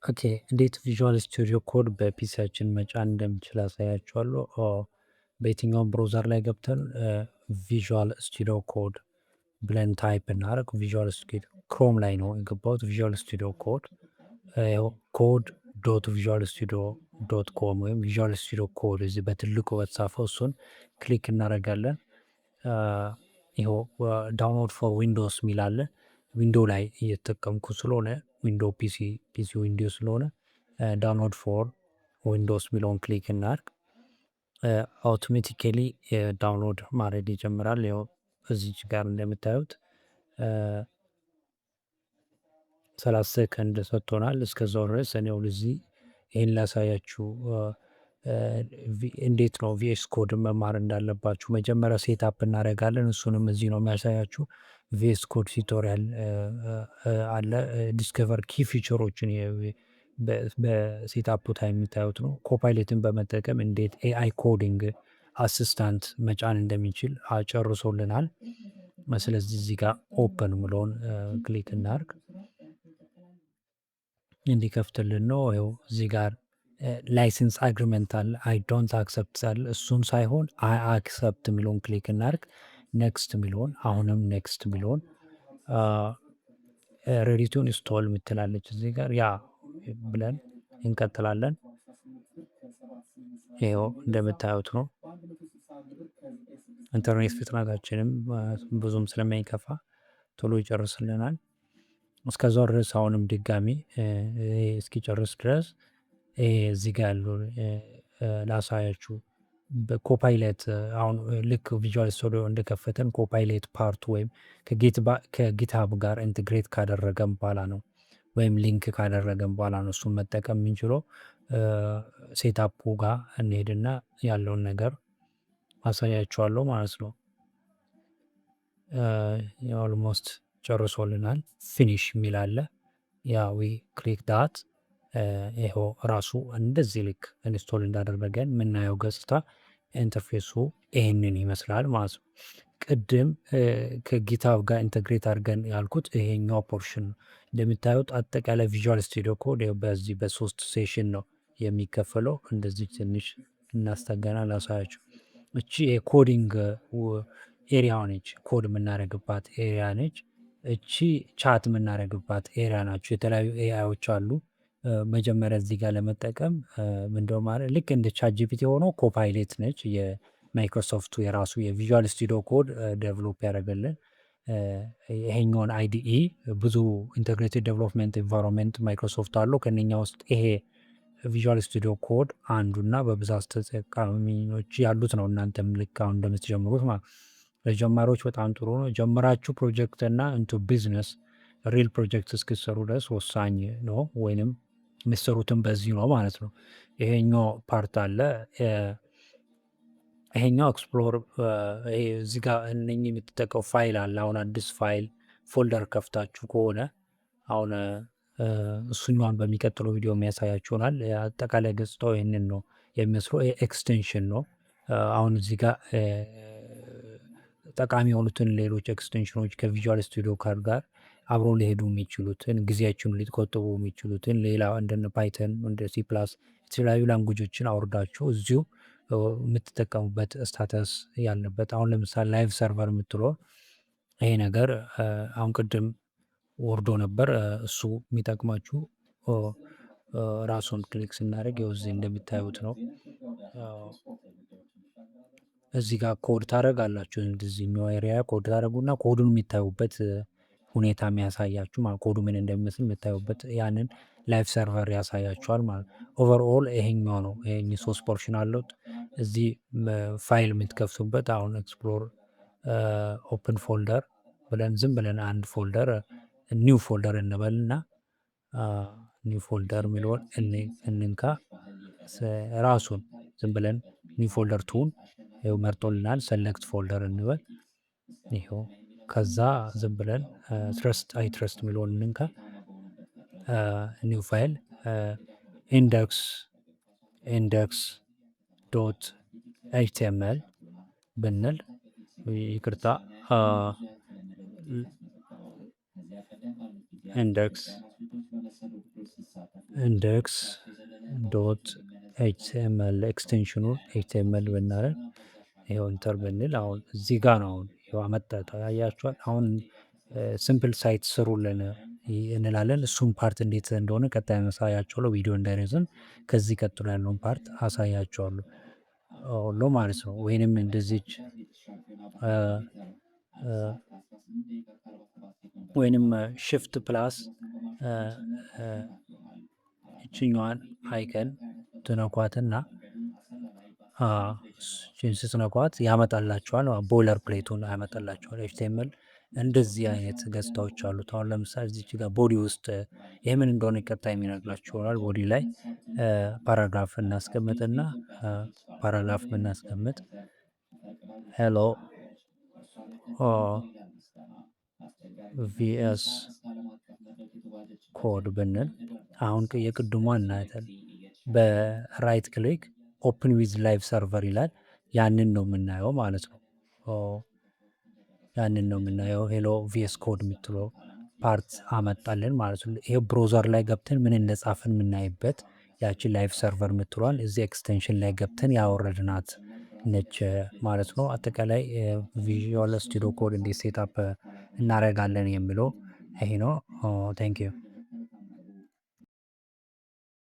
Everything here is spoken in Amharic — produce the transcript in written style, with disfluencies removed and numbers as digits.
ኦኬ እንዴት ቪዥዋል ስቱዲዮ ኮድ በፒሲያችን መጫን እንደምንችል አሳያችኋለሁ። በየትኛውም ብሮዘር ላይ ገብተን ቪዥዋል ስቱዲዮ ኮድ ብለን ታይፕ እናደርግ። ቪዥዋል ስቱዲዮ ክሮም ላይ ነው የገባሁት። ቪዥዋል ስቱዲዮ ኮድ ኮድ ዶት ቪዥዋል ስቱዲዮ ዶት ኮም ወይም ቪዥዋል ስቱዲዮ ኮድ እዚህ በትልቁ በተጻፈው እሱን ክሊክ እናደርጋለን። ይኸው ዳውንሎድ ፎር ዊንዶውስ የሚል አለ። ዊንዶው ላይ እየተጠቀምኩ ስለሆነ ዊንዶው ፒሲ ዊንዶው ስለሆነ ዳውንሎድ ፎር ዊንዶውስ የሚለውን ክሊክ እናድርግ። አውቶሜቲካሊ ዳውንሎድ ማድረግ ይጀምራል። ያው እዚች ጋር እንደምታዩት 30 ሰከንድ ሰጥቶናል። እስከዛው ድረስ እኔ እዚህ ይህን ላሳያችሁ እንዴት ነው ቪኤስ ኮድ መማር እንዳለባችሁ መጀመሪያ ሴትአፕ እናደርጋለን። እሱንም እዚህ ነው የሚያሳያችሁ። ቪኤስ ኮድ ቱቶሪያል አለ። ዲስከቨር ኪ ፊቸሮችን በሴትአፕ ታይም የሚታዩት ነው። ኮፓይሌትን በመጠቀም እንዴት ኤአይ ኮዲንግ አሲስታንት መጫን እንደሚችል አጨርሶልናል። ስለዚህ እዚህ ጋር ኦፐን ምለውን ክሊክ እናርግ እንዲከፍትልን ነው። ይኸው እዚህ ጋር ላይሰንስ አግሪመንት አለ። አይ ዶንት አክሰፕት አለ። እሱን ሳይሆን አይ አክሰፕት የሚለውን ክሊክ እናርግ። ኔክስት የሚለውን አሁንም ኔክስት የሚለውን ሬዲቱን ኢንስቶል የምትላለች እዚህ ጋር ያ ብለን እንቀጥላለን። ይኸው እንደምታዩት ነው። ኢንተርኔት ፍጥነታችንም ብዙም ስለማይከፋ ቶሎ ይጨርስልናል። እስከዛው ድረስ አሁንም ድጋሚ እስኪጨርስ ድረስ እዚህ ጋር ያሉ ላሳያችሁ። በኮፓይለት አሁን ልክ ቪዥዋል ስቱዲዮ እንደከፈተን ኮፓይለት ፓርቱ ወይም ከጊትሀብ ጋር ኢንትግሬት ካደረገን በኋላ ነው ወይም ሊንክ ካደረገን በኋላ ነው እሱን መጠቀም የምንችለው። ሴታፑ ጋር እንሄድና ያለውን ነገር አሳያችኋለሁ ማለት ነው። ኦልሞስት ጨርሶልናል። ፊኒሽ የሚል አለ። ያ ዊ ክሊክ ዳት ይኸው ራሱ እንደዚህ ልክ ኢንስቶል እንዳደረገን የምናየው ገጽታ ኢንተርፌሱ ይህንን ይመስላል ማለት ነው። ቅድም ከጊትሀብ ጋር ኢንተግሬት አድርገን ያልኩት ይሄኛው ፖርሽን ነው። እንደምታዩት አጠቃላይ ቪዥዋል ስቱዲዮ ኮድ በዚህ በ3 ሴሽን ነው የሚከፈለው። እንደዚህ ትንሽ እናስጠገና ላሳያችሁ። እቺ የኮዲንግ ኤሪያ ነች፣ ኮድ የምናደርግባት ኤሪያ ነች። እቺ ቻት የምናደርግባት ኤሪያ ናቸው። የተለያዩ ኤአይዎች አሉ። መጀመሪያ እዚህ ጋር ለመጠቀም ምንድነው ማለት ልክ እንደ ቻት ጂፒቲ ሆኖ ኮፓይሌት ነች። የማይክሮሶፍቱ የራሱ የቪዥዋል ስቱዲዮ ኮድ ዴቨሎፕ ያደረገልን ይሄኛውን አይዲኢ ብዙ ኢንተግሬትድ ዴቨሎፕመንት ኢንቫይሮንመንት ማይክሮሶፍት አለው። ከነኛ ውስጥ ይሄ ቪዥዋል ስቱዲዮ ኮድ አንዱና በብዛት ተጠቃሚዎች ያሉት ነው። እናንተም ልክ አሁን እንደምትጀምሩት ማለት ለጀማሪዎች በጣም ጥሩ ነው። ጀምራችሁ ፕሮጀክት እና ኢንቱ ቢዝነስ ሪል ፕሮጀክት እስክሰሩ ድረስ ወሳኝ ነው። ወይንም የምትሰሩትም በዚህ ነው ማለት ነው። ይሄኛው ፓርት አለ። ይሄኛው ኤክስፕሎር እዚህ ጋር እነኚህ የምትጠቀው ፋይል አለ። አሁን አዲስ ፋይል ፎልደር ከፍታችሁ ከሆነ አሁን እሱኛውን በሚቀጥለው ቪዲዮ የሚያሳያችሁ ይሆናል። አጠቃላይ ገጽታው ይህንን ነው የሚመስለው። ኤክስቴንሽን ነው። አሁን እዚህ ጋር ጠቃሚ የሆኑትን ሌሎች ኤክስቴንሽኖች ከቪዥዋል ስቱዲዮ ካድ ጋር አብሮ ሊሄዱ የሚችሉትን ጊዜያችሁን ሊቆጥቡ የሚችሉትን ሌላ እንደነ ፓይተን እንደ ሲ ፕላስ የተለያዩ ላንጉጆችን አውርዳችሁ እዚሁ የምትጠቀሙበት ስታተስ ያለበት። አሁን ለምሳሌ ላይቭ ሰርቨር የምትለው ይሄ ነገር አሁን ቅድም ወርዶ ነበር። እሱ የሚጠቅማችሁ ራሱን ክሊክ ስናደርግ ይኸው እዚህ እንደሚታዩት ነው። እዚህ ጋር ኮድ ታደርጋላችሁ። እንደዚህ ኤሪያ ኮድ ታደርጉና ኮዱን የሚታዩበት ሁኔታ የሚያሳያችሁ ማለት ኮዱ ምን እንደሚመስል የምታዩበት ያንን ላይቭ ሰርቨር ያሳያችኋል ማለት ኦቨርኦል ይሄኛው ነው። ይሄ 3 ፖርሽን አሉት። እዚህ ፋይል የምትከፍቱበት አሁን ኤክስፕሎር ኦፕን ፎልደር ብለን ዝም ብለን አንድ ፎልደር ኒው ፎልደር እንበልና ኒው ፎልደር የሚለውን እንንካ። ራሱን ዝም ብለን ኒው ፎልደር ቱን ይኸው መርጦልናል። ሰሌክት ፎልደር እንበል ይኸው። ከዛ ዝም ብለን ትረስት አይ ትረስት የሚለውን እንንካ። ኒው ፋይል ኢንደክስ ዶት ኤችቲኤምኤል ብንል ይቅርታ ኢንደክስ ኢንዴክስ ዶት ኤችቲኤምኤል ኤክስቴንሽኑን ኤችቲኤምኤል ብናደርግ ይኸው ኢንተር ብንል አሁን እዚህ ጋር ነው አሁን ይኸው አመጣጥ አያችኋል። አሁን ሲምፕል ሳይት ስሩልን እንላለን። እሱም ፓርት እንዴት እንደሆነ ቀጣይ አሳያችኋለሁ። ቪዲዮ እንዳይረዝም ከዚህ ቀጥሎ ያለውን ፓርት አሳያችኋለሁ ሁሉ ማለት ነው። ወይንም እንደዚች ወይንም ሽፍት ፕላስ ይችኛዋን አይከን ትነኳትና ስትነኳት ያመጣላችኋል። ቦለር ፕሌቱን ያመጣላችኋል። ኤችቲኤምኤል እንደዚህ አይነት ገጽታዎች አሉት። አሁን ለምሳሌ እዚች ጋር ቦዲ ውስጥ ይህ ምን እንደሆነ ቀጣይ የሚነግራችሁ ይሆናል። ቦዲ ላይ ፓራግራፍ እናስቀምጥና ፓራግራፍ ብናስቀምጥ ሄሎ ቪኤስ ኮድ ብንል አሁን የቅድሟን እናያለን። በራይት ክሊክ ኦፕን ዊዝ ላይቭ ሰርቨር ይላል። ያንን ነው የምናየው ማለት ነው። ያንን ነው የምናየው። ሄሎ ቪኤስ ኮድ የምትለው ፓርት አመጣልን ማለት ነው። ይሄ ብሮዘር ላይ ገብተን ምን እንደጻፍን የምናይበት ያችን ላይቭ ሰርቨር የምትለዋል እዚህ ኤክስቴንሽን ላይ ገብተን ያወረድናት ነች ማለት ነው። አጠቃላይ ቪዥዋል ስቱዲዮ ኮድ እንዴት ሴታፕ እናደርጋለን የሚለው ይሄ ነው። ቴንክ ዩ